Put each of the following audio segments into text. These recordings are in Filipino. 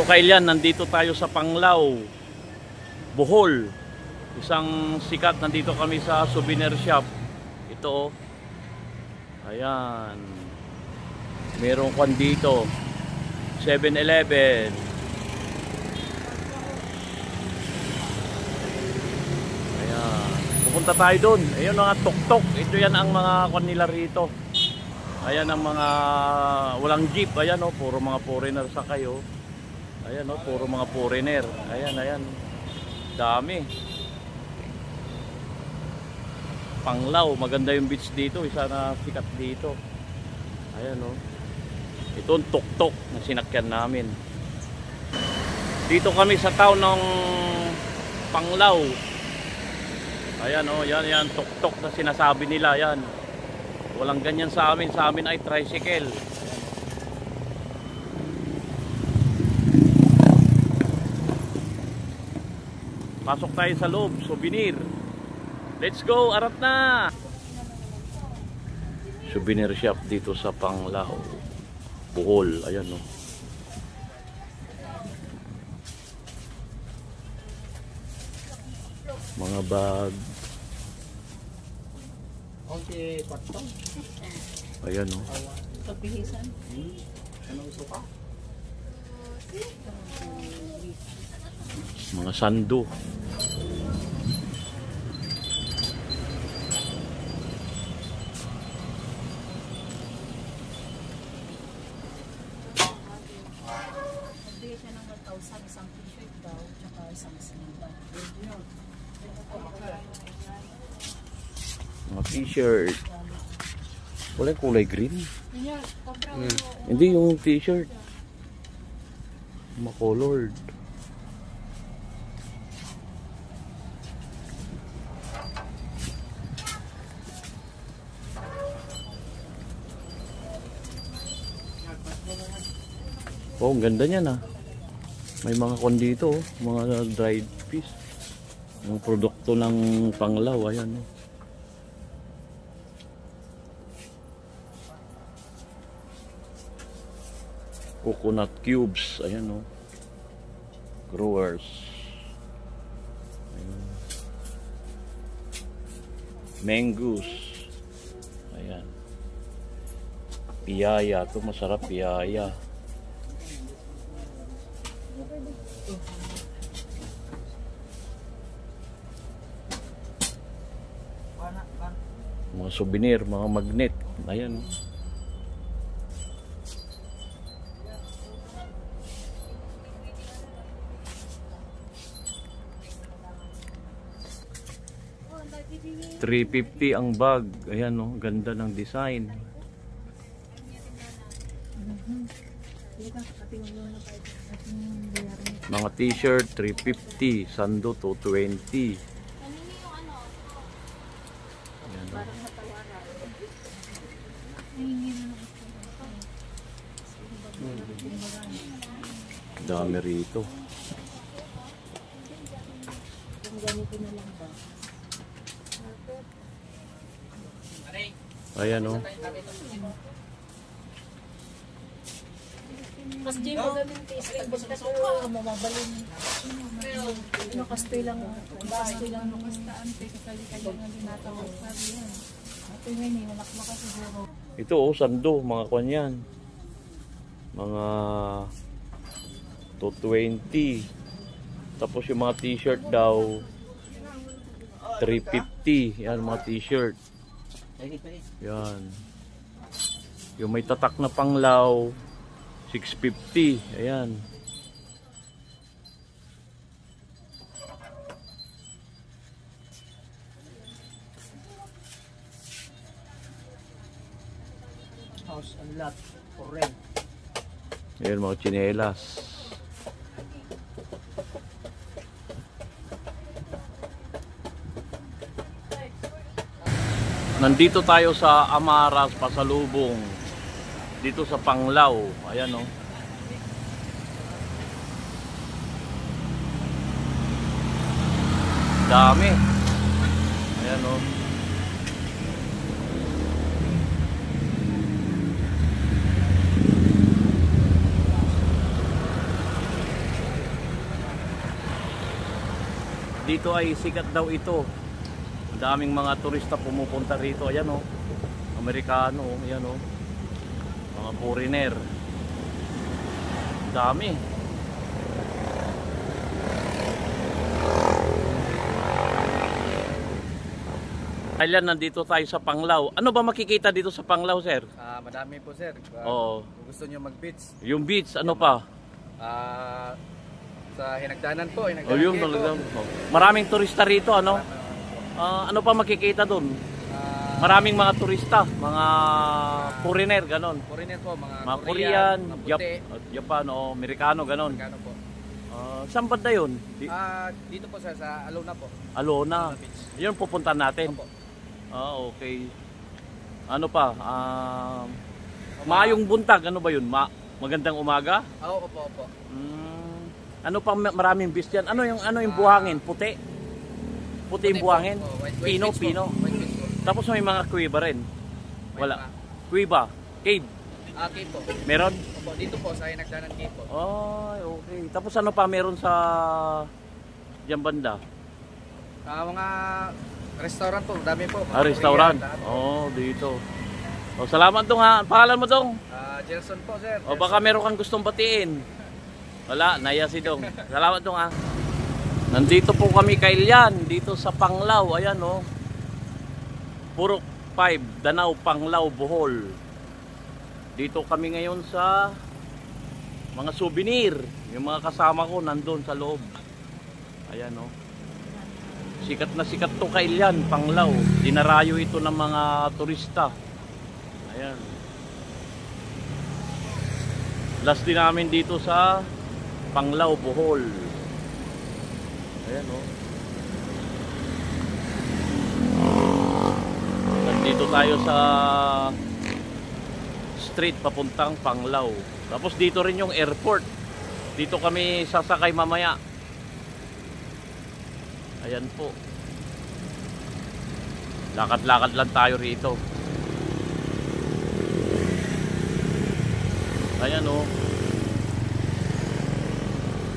Kailian, nandito tayo sa Panglao, Bohol. Isang sikat, nandito kami sa souvenir shop. Ito, ayan. Merong kwan dito, 7-Eleven. Ayan, pupunta tayo doon. Ayun mga tuk-tuk. Ito yan ang mga kwan nila rito. Ayan ang mga walang jeep. Ayan o, puro mga foreigner sa kayo. Ayan o, puro mga foreigner. Ayan, ayan. Dami. Panglao, maganda yung beach dito. Isa na sikat dito. Ayan o. Ito ang tuk-tuk na sinakyan namin. Dito kami sa town ng Panglao. Ayan o, yan tuk-tuk na sinasabi nila. Ayan. Walang ganyan sa amin. Sa amin ay tricycle. Pasok tayo sa loob, souvenir. Let's go, arap na! Souvenir shop dito sa Panglao, Bohol. Ayan o. Mga bag. Ayan o. Pagbihisan. Anong suka? Mga sando. Nagbigay siya ng 1,000, isang t-shirt daw, tsaka isang sliver. Mga t-shirt. Wala yung kulay green. Hindi yung t-shirt. Mga-colored. Oh, ang ganda niyan ah. May mga kon dito, oh. Mga dried fish. Yung produkto ng Panglao, ayan oh. Coconut cubes, ayan oh. Growers. Ayan. Mangoes. Ayan. Piyaya, ito masarap piyaya. Mga souvenir, mga magnet. Ayan. $350 ang bag. Ayan oh, ganda ng design. Mga t-shirt $350, sando $220. Ayan oh. Dami rito. Ayan o. Mas di mo gamin taste pag basta ko mamabalin. Nakastoy lang nung kastaante sa kali-kali nga ginatawag pa yan. Ito yung ini malakmaka siguro. Ito oh, sando, mga kwan yan. Mga $220. Tapos yung mga t-shirt daw $350. Yan mga t-shirt. Yan. Yung may tatak na Panglao $650. Ayan. House and lot for rent. Ayan mga tsinelas. Nandito tayo sa Amaras, Pasalubong. Dito sa Panglao. Ayan o. Dami. Ayan o. dito ay sikat daw ito. Ang daming mga turista pumupunta rito. Ayan o, Amerikano, ayan o, mga foreigner. Ang dami. Kailan nandito tayo sa Panglao? Ano ba makikita dito sa Panglao, sir? Madami po sir. Oo. Kung gusto nyo mag-beach, Yung beach, ano pa? sa Hinagdanan po. Hinagdanan Oh, yung Quay po. talaga. Maraming turista rito, ano? Ano pa makikita doon? Maraming mga turista, mga foreigner, ganon. Foreigner po, Mga Korean, mga puti. Japan, o Amerikano, ganon. Amerikano po. Saan banda yun? Dito po sir, sa Alona po. Alona. Alona Beach. Yun pupuntahan natin. Opo. Okay. Ano pa? Maayong buntag, ano ba yun? Magandang umaga? Opo. Ano pa maraming beach dyan? Ano yung buhangin? Puti? Puti yung buhangin? po. White Pino, beach po. pino. White beach po. Tapos may mga kuweba rin. May Wala. mga- Kuweba, cave. Cave po. Meron? Opo, dito po sa Hinagdanan Cave po. Ay, okay. Tapos ano pa meron sa diyan banda? Mga restaurant po, dami po. Mga Restaurant. Korean, lahat. Dito. Salamat dong ha. Pangalan mo dong? Jelson po sir. O baka meron kang gustong batiin. Wala, naya si dong. Salamat dong ha. Nandito po kami kay Lian, dito sa Panglao. Ayan o. Purok 5, Danau, Panglao, Bohol. Dito kami ngayon sa mga souvenir. Yung mga kasama ko nandun sa loob. Ayan o. Sikat na sikat to kay Lian, Panglao. Dinarayo ito ng mga turista. Ayan. Last din namin dito sa Panglao, Bohol. Ayan o. Nandito tayo sa street papuntang Panglao. Tapos dito rin yung airport. Dito kami sasakay mamaya. Ayan po. Lakad-lakad lang tayo rito. Ayan o.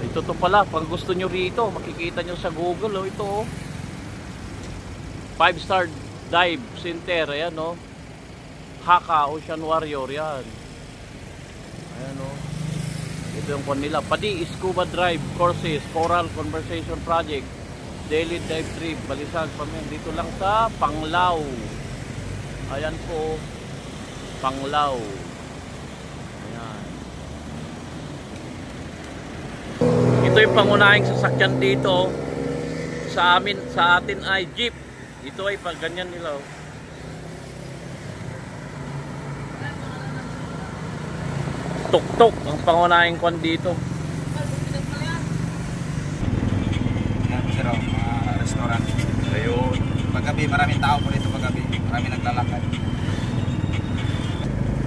Ito to pala. Pag gusto nyo rito, makikita nyo sa Google o. Ito o. 5-star dive center. Ayan o. Haka Ocean Warrior. Yan. Ayan o. Ito yung kwan nila. Padi Scuba Drive Courses. Coral Conversation Project. Daily dive trip, balisag pamin dito lang sa Panglao. Ayan po, Panglao. Ayan. Ito yung pangunahing sasakyan dito. Sa atin ay jeep. Ito ay pag ganyan nila. Tuk-tuk ang pangunahing kwan dito. Restaurant. Ayun. Paggabi, maraming tao po dito paggabi. Maraming naglalakad.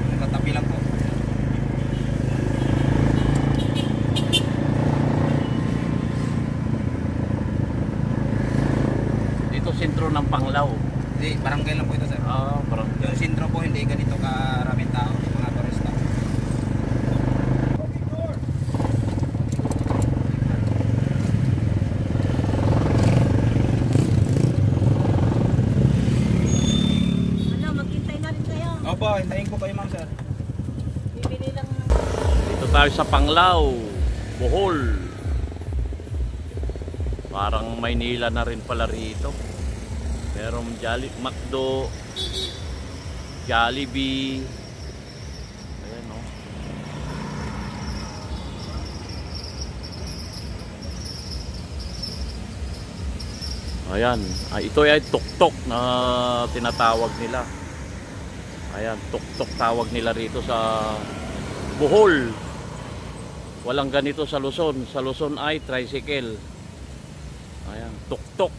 Nagtatabi lang po. Dito sentro ng Panglao. Hindi, barangay lang po ito sir. Parang Yung sentro po hindi ganito karaming tao, mga turista. Maghintay na rin kayo. Opo, hintayin ko kayo ma'am sir. Bibili lang. dito tayo sa Panglao, Bohol. Parang Maynila na rin pala rito. Pero McDo, Jollibee. Ayan o. Ayan. Ito ay tuk-tuk na tinatawag nila. Ayan, tuk-tuk tawag nila rito sa Bohol. Walang ganito sa Luzon. Sa Luzon ay tricycle. Ayan, tuk-tuk.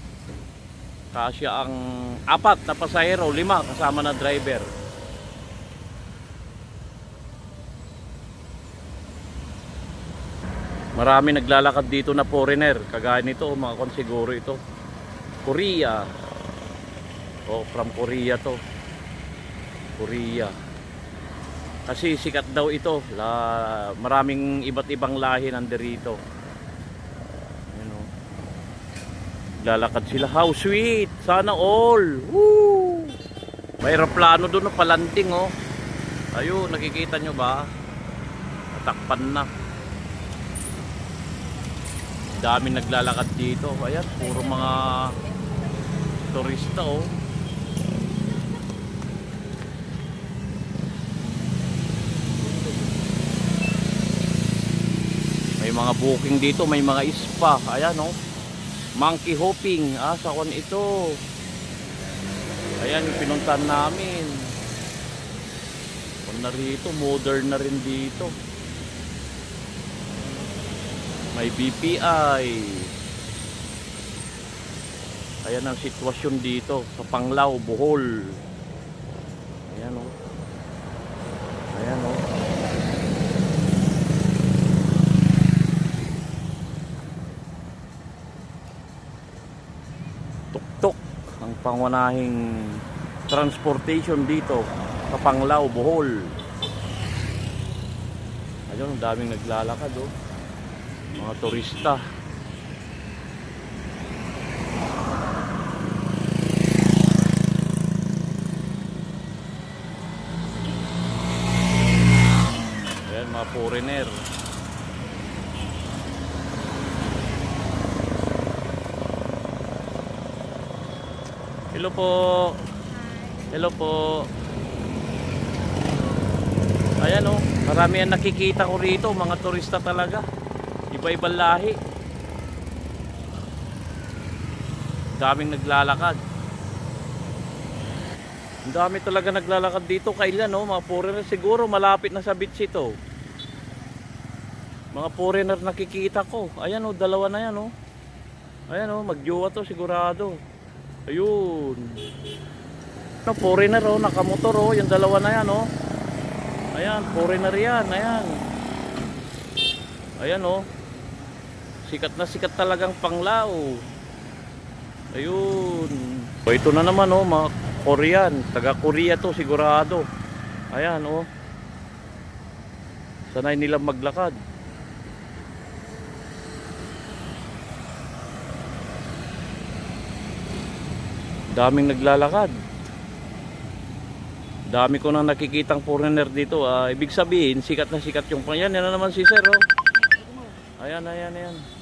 Kasya ang 4 na pasahero, 5 kasama na driver. Marami naglalakad dito na foreigner. Kagaya nito, mga konsiguro ito. Korea. From Korea to. Korea. Kasi sikat daw ito. Maraming iba't ibang lahi nandirito. Ayan o. Naglalakad sila. How sweet! Sana all! Woo! May aeroplano doon, no, palanding, oh. Ayun, nakikita nyo ba? Natakpan na. Daming naglalakad dito. Ayan, puro mga turista, oh. May mga booking dito, may mga spa. Ayan, oh. Monkey hopping. Sa kwan ito. Ayan, yung pinuntahan namin. Kung na rito, modern na rin dito. May BPI. Ayan ang sitwasyon dito sa Panglao, Bohol. Ayan, oh. Ayan, oh. Tuktok ang pangunahing transportation dito sa Panglao, Bohol. Ayun, ang daming naglalakad, oh. Mga turista. Ayan, mga foreigner. Hello po. Hello po. Ayan, oh, marami ang nakikita ko rito, mga turista talaga. Iba-ibang lahi. Daming naglalakad. Ang dami talaga naglalakad dito. Kailan, oh, mga foreigner, siguro malapit na sa beach ito. Mga foreigner nakikita ko. Ayan, oh, dalawa na yan, oh. Ayan, oh, magjowa to sigurado. Ayun. No, foreigner, oh, nakamotor, oh, yung dalawa na yan, oh. Ayan, foreigner yan, ayan. Ayan, oh. Sikat na sikat talagang Panglao. Ayun. O, ito na naman, oh, mga Korean. Taga Korea to sigurado. Ayan, oh. Sanay nilang maglakad. Daming naglalakad. Dami ko nang nakikitang foreigner dito. Ibig sabihin, sikat na sikat yung panyan. Yan na naman si Sir, oh. Ayan, ayan, ayan.